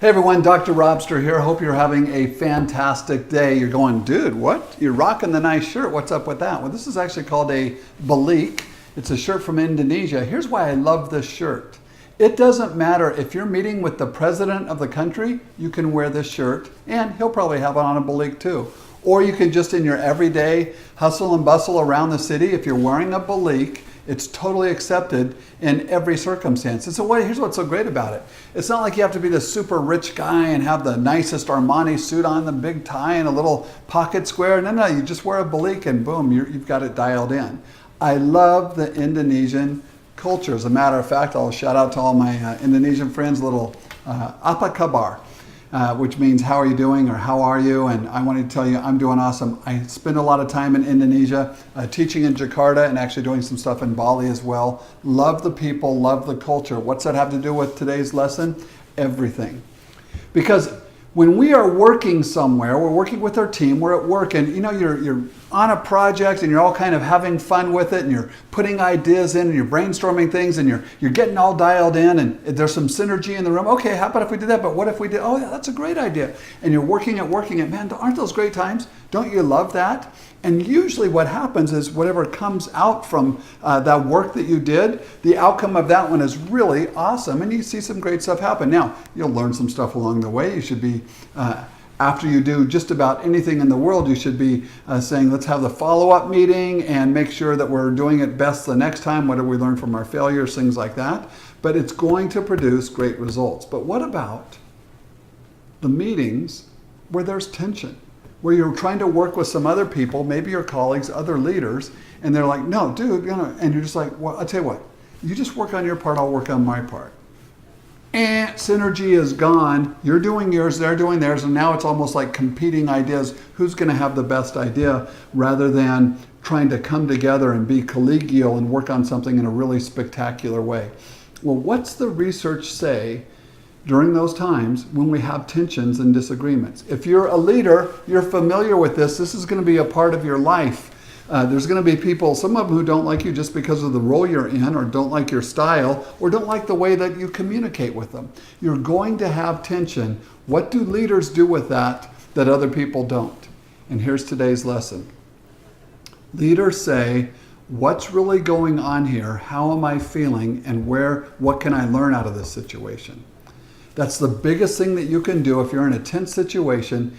Hey everyone, Dr. Robster here. Hope you're having a fantastic day. You're going, dude, what? You're rocking the nice shirt. What's up with that? Well, this is actually called a balik. It's a shirt from Indonesia. Here's why I love this shirt. It doesn't matter if you're meeting with the president of the country, you can wear this shirt, and he'll probably have it on a balik too. Or you can just in your everyday hustle and bustle around the city, if you're wearing a balik, it's totally accepted in every circumstance. And so here's what's so great about it. It's not like you have to be the super rich guy and have the nicest Armani suit on, the big tie and a little pocket square. No, you just wear a balik and boom, you've got it dialed in. I love the Indonesian culture. As a matter of fact, I'll shout out to all my Indonesian friends, little apa kabar, which means how are you doing or how are you? And I want to tell you I'm doing awesome. I spend a lot of time in Indonesia, teaching in Jakarta and actually doing some stuff in Bali as well. Love the people, love the culture. What's that have to do with today's lesson? Everything. Because when we are working somewhere, we're working with our team, we're at work, and you're on a project and you're all kind of having fun with it and you're putting ideas in and you're brainstorming things and you're getting all dialed in and there's some synergy in the room. Okay, how about if we did that? But what if we did? Oh yeah, that's a great idea. And you're working it. Man, aren't those great times? Don't you love that? And usually what happens is whatever comes out from that work that you did, the outcome of that one is really awesome and you see some great stuff happen. Now, you'll learn some stuff along the way. You should be, after you do just about anything in the world, you should be saying, let's have the follow-up meeting and make sure that we're doing it best the next time. What did we learn from our failures? Things like that. But it's going to produce great results. But what about the meetings where there's tension? Where you're trying to work with some other people, maybe your colleagues, other leaders, and they're like, no, dude, and you're just like, well, I'll tell you what, you just work on your part, I'll work on my part. And synergy is gone. You're doing yours, they're doing theirs, and now it's almost like competing ideas. Who's going to have the best idea rather than trying to come together and be collegial and work on something in a really spectacular way? Well, what's the research say during those times when we have tensions and disagreements? If you're a leader, you're familiar with this. This is going to be a part of your life. There's going to be people, some of them who don't like you just because of the role you're in or don't like your style or don't like the way that you communicate with them. You're going to have tension. What do leaders do with that other people don't? And here's today's lesson. Leaders say, what's really going on here? How am I feeling? And what can I learn out of this situation? That's the biggest thing that you can do if you're in a tense situation.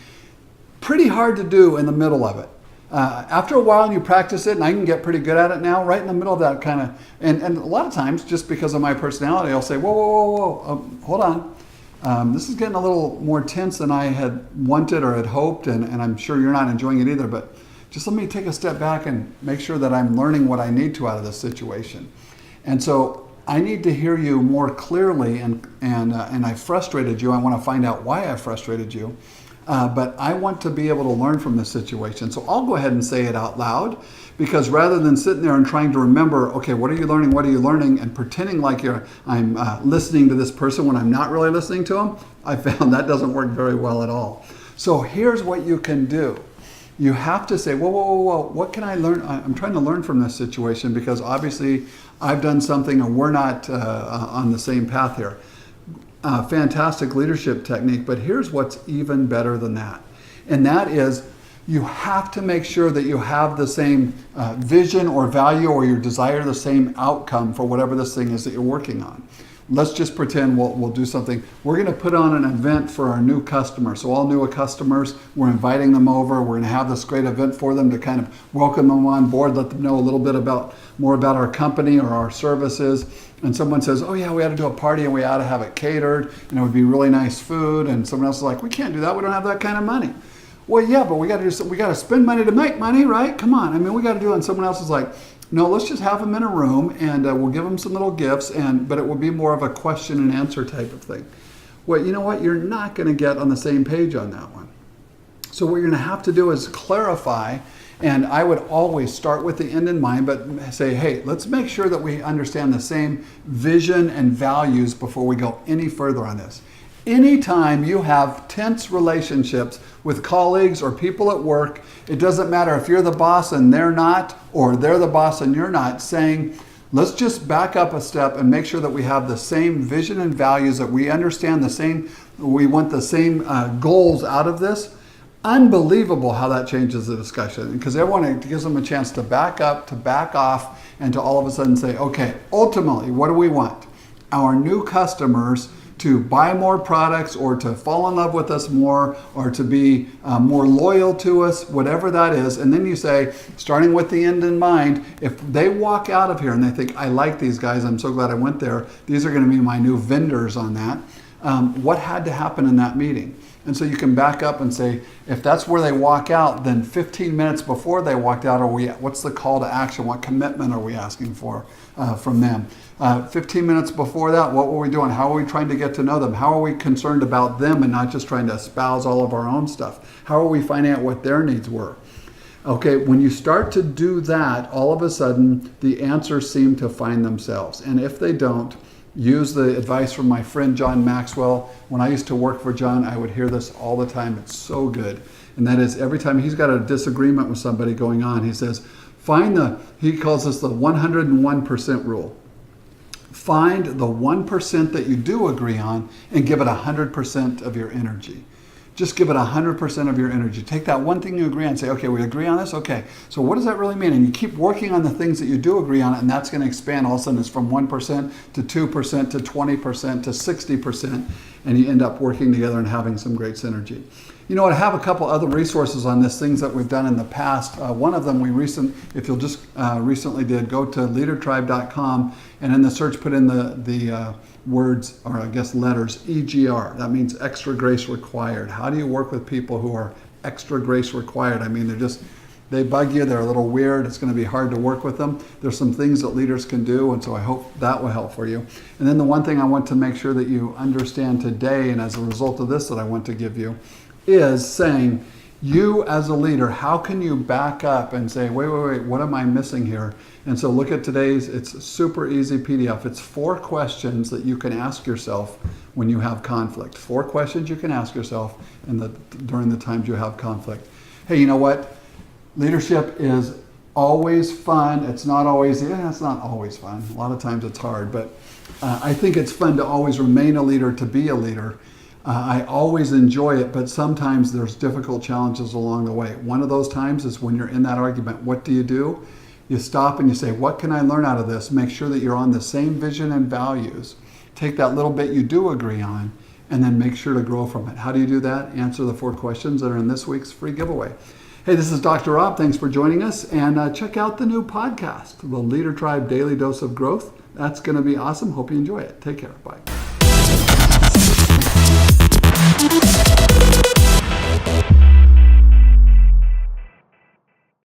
Pretty hard to do in the middle of it. After a while and you practice it, and I can get pretty good at it now, right in the middle of that kind of, and a lot of times, just because of my personality, I'll say, whoa, hold on. This is getting a little more tense than I had wanted or had hoped, and I'm sure you're not enjoying it either, but just let me take a step back and make sure that I'm learning what I need to out of this situation. And so I need to hear you more clearly, and I frustrated you. I want to find out why I frustrated you. But I want to be able to learn from this situation. So I'll go ahead and say it out loud, because rather than sitting there and trying to remember, okay, what are you learning, and pretending like I'm listening to this person when I'm not really listening to them, I found that doesn't work very well at all. So here's what you can do. You have to say, whoa, what can I learn? I'm trying to learn from this situation because obviously I've done something and we're not on the same path here. Fantastic leadership technique, but here's what's even better than that. And that is, you have to make sure that you have the same vision or value or your desire the same outcome for whatever this thing is that you're working on. Let's just pretend we'll do something. We're going to put on an event for our new customers. So all new customers, we're inviting them over. We're going to have this great event for them to kind of welcome them on board, let them know a little bit more about our company or our services. And someone says, oh yeah, we ought to do a party and we ought to have it catered and it would be really nice food. And someone else is like, we can't do that. We don't have that kind of money. Well, yeah, but we got to spend money to make money, right? Come on. I mean, we got to do it. And someone else is like, no, let's just have them in a room and we'll give them some little gifts, but it will be more of a question and answer type of thing. Well, you know what? You're not going to get on the same page on that one. So what you're going to have to do is clarify, and I would always start with the end in mind, but say, hey, let's make sure that we understand the same vision and values before we go any further on this. Anytime you have tense relationships with colleagues or people at work, it doesn't matter if you're the boss and they're not, or they're the boss and you're not, saying, let's just back up a step and make sure that we have the same vision and values, that we understand the same we want the same goals out of this. Unbelievable how that changes the discussion, because everyone gives them a chance to back up, to back off, and to all of a sudden say, okay, ultimately, what do we want? Our new customers to buy more products, or to fall in love with us more, or to be more loyal to us, whatever that is. And then you say, starting with the end in mind, if they walk out of here and they think, I like these guys, I'm so glad I went there, these are going to be my new vendors on that. What had to happen in that meeting? And so you can back up and say, if that's where they walk out, then 15 minutes before they walked out, what's the call to action? What commitment are we asking for from them? 15 minutes before that, what were we doing? How are we trying to get to know them? How are we concerned about them and not just trying to espouse all of our own stuff? How are we finding out what their needs were? Okay, when you start to do that, all of a sudden, the answers seem to find themselves. And if they don't, use the advice from my friend John Maxwell. When I used to work for John, I would hear this all the time. It's so good. And that is, every time he's got a disagreement with somebody going on, he says, he calls this the 101% rule. Find the 1% that you do agree on and give it 100% of your energy. Just give it 100% of your energy. Take that one thing you agree on and say, okay, we agree on this? Okay, so what does that really mean? And you keep working on the things that you do agree on, and that's going to expand. All of a sudden, it's from 1% to 2% to 20% to 60%, and you end up working together and having some great synergy. You know what, I have a couple other resources on this, things that we've done in the past. One of them if you'll just recently did, go to LeaderTribe.com, and in the search put in the words, or I guess letters, EGR. That means extra grace required. How do you work with people who are extra grace required? I mean, they bug you, they're a little weird, it's going to be hard to work with them. There's some things that leaders can do, and so I hope that will help for you. And then the one thing I want to make sure that you understand today, and as a result of this that I want to give you, is saying, you as a leader, how can you back up and say, wait, what am I missing here? And so look at today's, it's a super easy PDF. It's 4 questions that you can ask yourself when you have conflict. 4 questions you can ask yourself during the times you have conflict. Hey, you know what? Leadership is always fun. It's not always fun. A lot of times it's hard, but I think it's fun to always remain a leader, to be a leader. I always enjoy it, but sometimes there's difficult challenges along the way. One of those times is when you're in that argument. What do? You stop and you say, what can I learn out of this? Make sure that you're on the same vision and values. Take that little bit you do agree on, and then make sure to grow from it. How do you do that? Answer the 4 questions that are in this week's free giveaway. Hey, this is Dr. Rob. Thanks for joining us. And check out the new podcast, the LeaderTribe Daily Dose of Growth. That's going to be awesome. Hope you enjoy it. Take care. Bye.